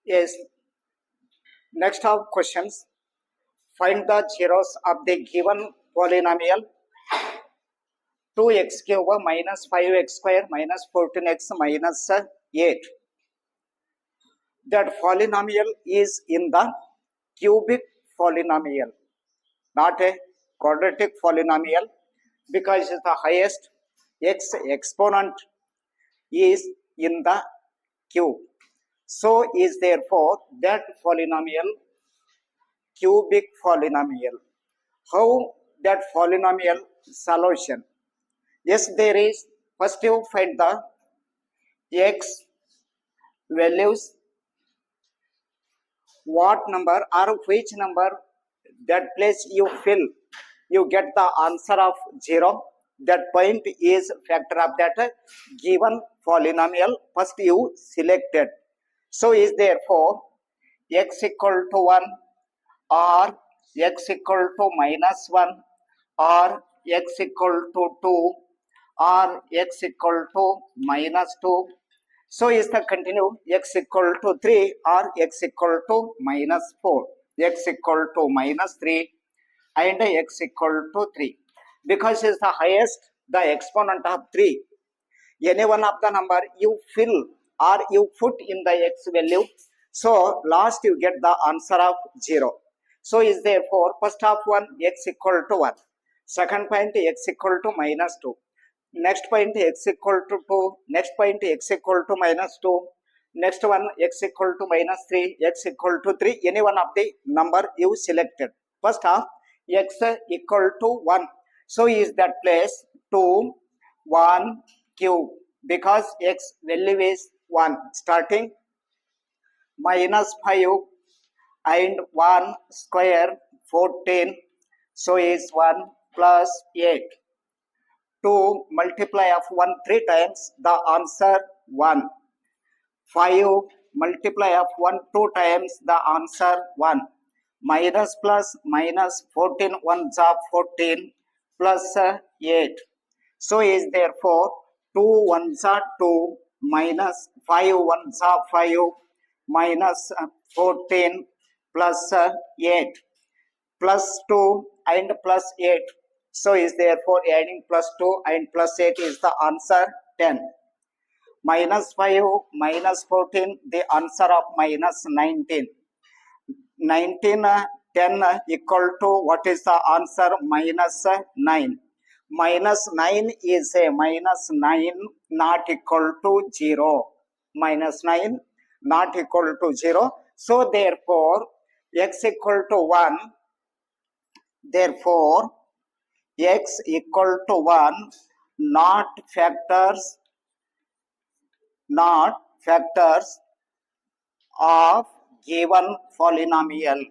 Yes. Next of questions. Find the zeros of the given polynomial 2x cube minus 5x square minus 14x minus 8. That polynomial is in the cubic polynomial, not a quadratic polynomial, because the highest x exponent is in the cube. So is therefore that polynomial cubic polynomial. How that polynomial solution? Yes, there is. First you find the x values, what number or which number, that place you fill, you get the answer of 0. That point is factor of that given polynomial. First you selected. So is therefore x equal to 1 or x equal to minus 1 or x equal to 2 or x equal to minus 2. So is the continue x equal to 3 or x equal to minus 4, x equal to minus 3 and x equal to 3. Because is the highest the exponent of 3. Any one of the number you fill or you put in the x value. So last you get the answer of 0. So is therefore first of one x equal to 1. Second point x equal to minus 2. Next point x equal to 2. Next point x equal to minus 2. Next one x equal to minus 3, x equal to 3. Any one of the number you selected. First half x equal to 1. So is that place 2, 1 cube, because x value is 1. Starting minus 5 and 1 square 14. So is 1 plus 8. 2 multiply of 1 3 times, the answer 1. 5 multiply of 1 2 times, the answer 1. Minus plus minus 14 1s are 14 plus 8. So is therefore 2 1s are 2 minus 5 1s are 5 minus 14 plus 8 plus 2 and plus 8. So is therefore adding plus 2 and plus 8 is the answer 10. Minus 5 minus 14, the answer of minus 19. 19 10 equal to what is the answer? Minus 9. Minus 9 is a minus 9 not equal to 0. Minus 9 not equal to 0. So therefore x equal to 1. Therefore x equal to 1, not factors of given polynomial.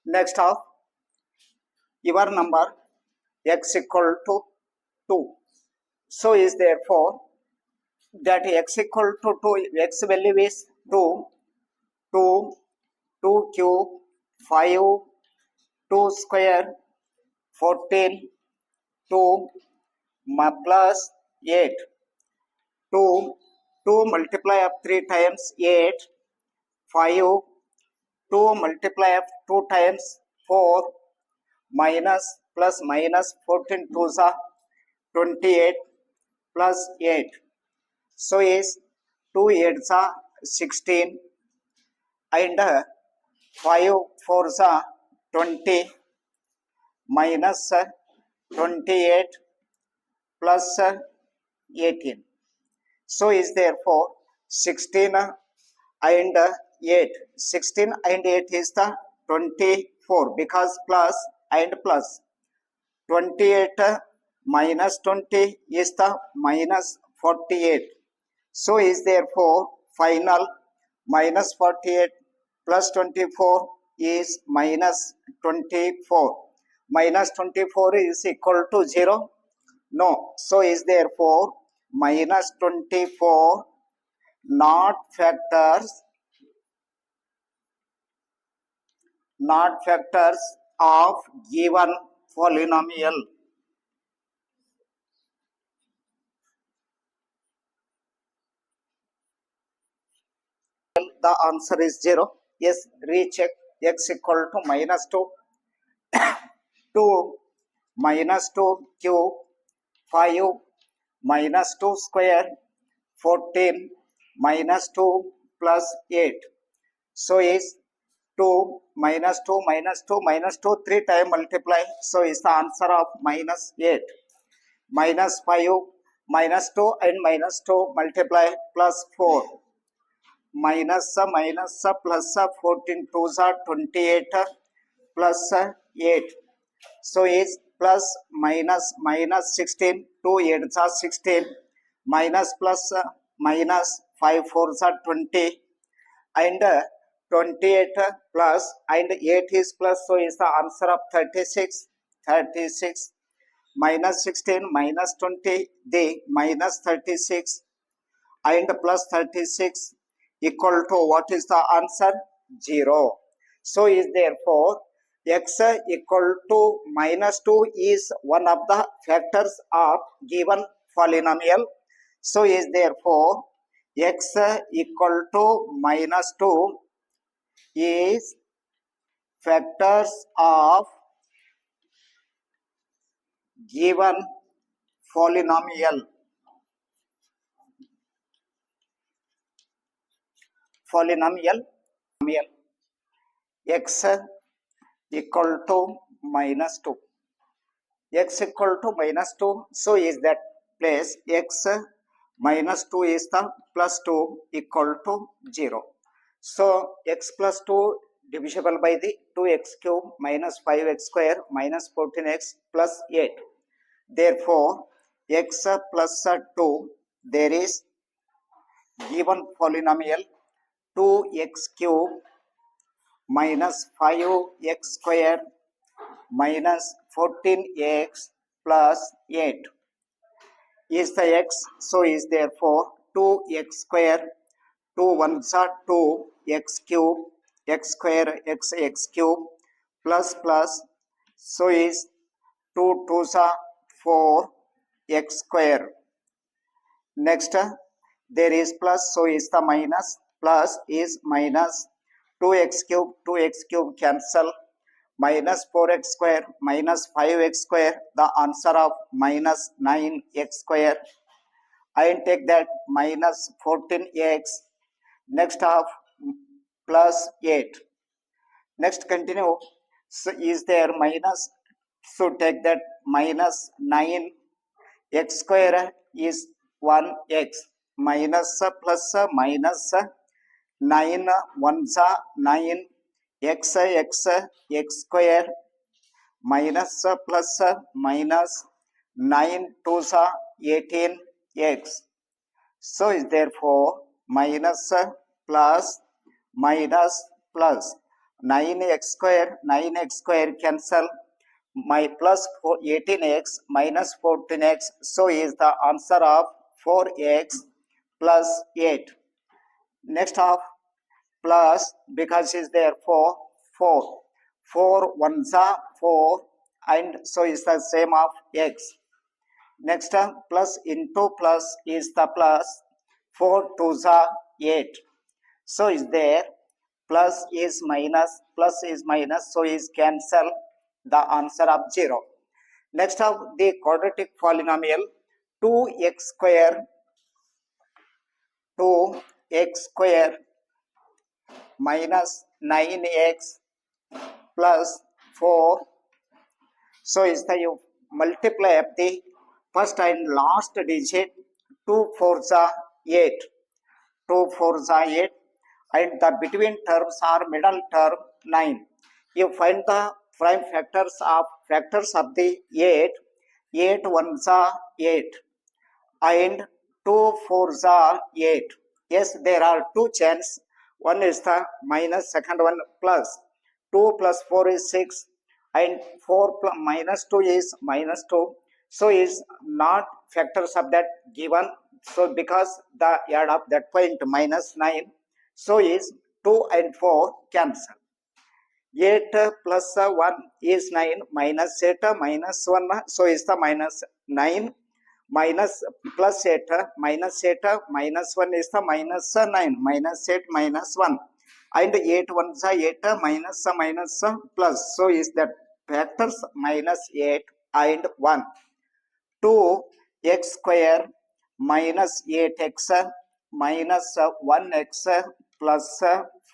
Next of your number x equal to 2. So is therefore that x equal to 2, x value is 2, 2 cube, 5, 2 square, 14, 2 plus 8. 2 multiply of 3 times 8, 5, 2 multiply of 2 times 4, minus plus minus 14 2s are 28 plus 8. So is 2 8s are 16 and 5 4s are 20 minus 28 plus 18. So is therefore 16 and 8. 16 and 8 is the 24, because plus and plus. 28 minus 20 is the minus 48. So is therefore final minus 48 plus 24 is minus 24. Minus 24 is equal to 0? No. So is therefore minus 24 not factors of given polynomial. the answer is 0. Yes, recheck. X equal to minus 2, 2 minus 2 cube, 5 minus 2 square, 14 minus 2 plus 8. So is 2 minus 2 minus 2 minus 2 3 times multiply. So is the answer of minus 8. Minus 5 minus 2 and minus 2 multiply plus 4. Minus plus 14 2s are 28 plus 8. So is plus minus minus 16 2 8s are 16 minus plus minus 5 4s are 20 and 28 plus and 8 is plus, so is the answer of 36. 36 minus 16 minus 20 the minus 36 and plus 36 equal to what is the answer? 0. So is therefore x equal to minus 2 is one of the factors of given polynomial. So is therefore x equal to minus 2 is factors of given polynomial. Polynomial x equal to minus 2. X equal to minus 2. So is that place x minus 2 is the plus 2 equal to 0. So x plus 2 divisible by the 2x cube minus 5x square minus 14x plus 8. Therefore, x plus 2, there is given polynomial 2x cube minus 5x square minus 14x plus 8 is the x. So is therefore 2x square, 2 ones are 2 x cube, x square x cube plus plus, so is 2 2s are 4 x square. Next there is plus, so is the minus, plus is minus 2x cube cancel, minus 4x square minus 5x square, the answer of minus 9x square. I take that minus 14x, next of plus 8. Next continue, so is there minus, so take that minus 9x square is 1x minus plus minus 9 ones are 9 x square minus plus minus 9 2s are 18x. So is therefore minus plus minus plus 9x square cancel, my plus 18x minus 14x, so is the answer of 4x plus 8. Next of plus, because is there 4 ones are 4 and so is the same of x. Next plus into plus is the plus 4 2s are 8, so is there plus is minus, so is cancel, the answer of 0. Next of the quadratic polynomial 2x square minus 9x plus 4. So is the you multiply of the first and last digit, 2 4s are 8, 2 4s are 8 and the between terms are middle term 9. You find the prime factors of the 8, 8 ones are 8 and 2 4s are 8. Yes, there are two chances. One is the minus, second one plus. 2 plus 4 is 6 and 4 plus minus 2 is minus 2. So is not factors of that given. So because the add of that point minus 9. So is 2 and 4 cancel. 8 plus 1 is 9 minus 8 minus 1. So is the minus 9 minus plus 8 minus 8 minus 1 is the minus 9 minus 8 minus 1 and 8 ones are 8 minus minus plus, so is that factors minus 8 and 1. 2x square minus 8x minus 1x plus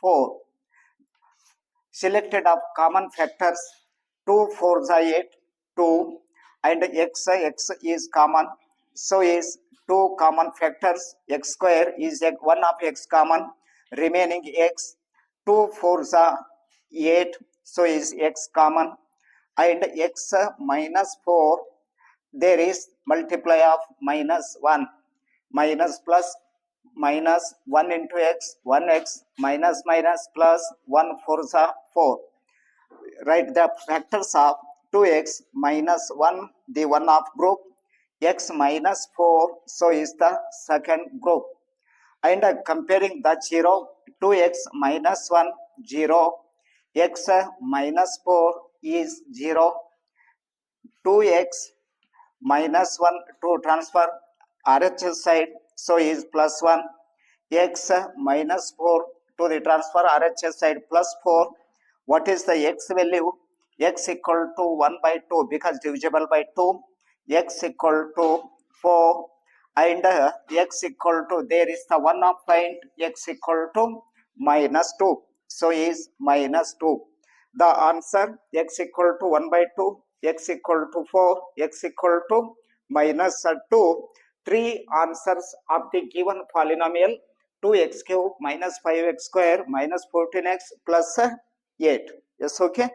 4. Selected of common factors 2 4s are 8 2 and x is common, so is 2 common factors. X square is 1 of x common, remaining x. 2 4s are 8, so is x common, and x minus 4 there is multiply of minus 1 minus plus minus 1 into x 1x minus minus plus 1 4s are 4. Write the factors of 2x minus 1, the one of group, x minus 4, so is the second group. And comparing the 0, 2x minus 1 0, x minus 4 is 0, 2x minus 1 to transfer RHS side, so is plus 1, x minus 4 to the transfer RHS side plus 4. What is the x value? X equal to 1 by 2 because divisible by 2, x equal to 4, and x equal to, there is the one of point, x equal to minus 2, so is minus 2. The answer x equal to 1 by 2, x equal to 4, x equal to minus 2. 3 answers of the given polynomial 2x cube minus 5x square minus 14x plus 8. Yes, okay.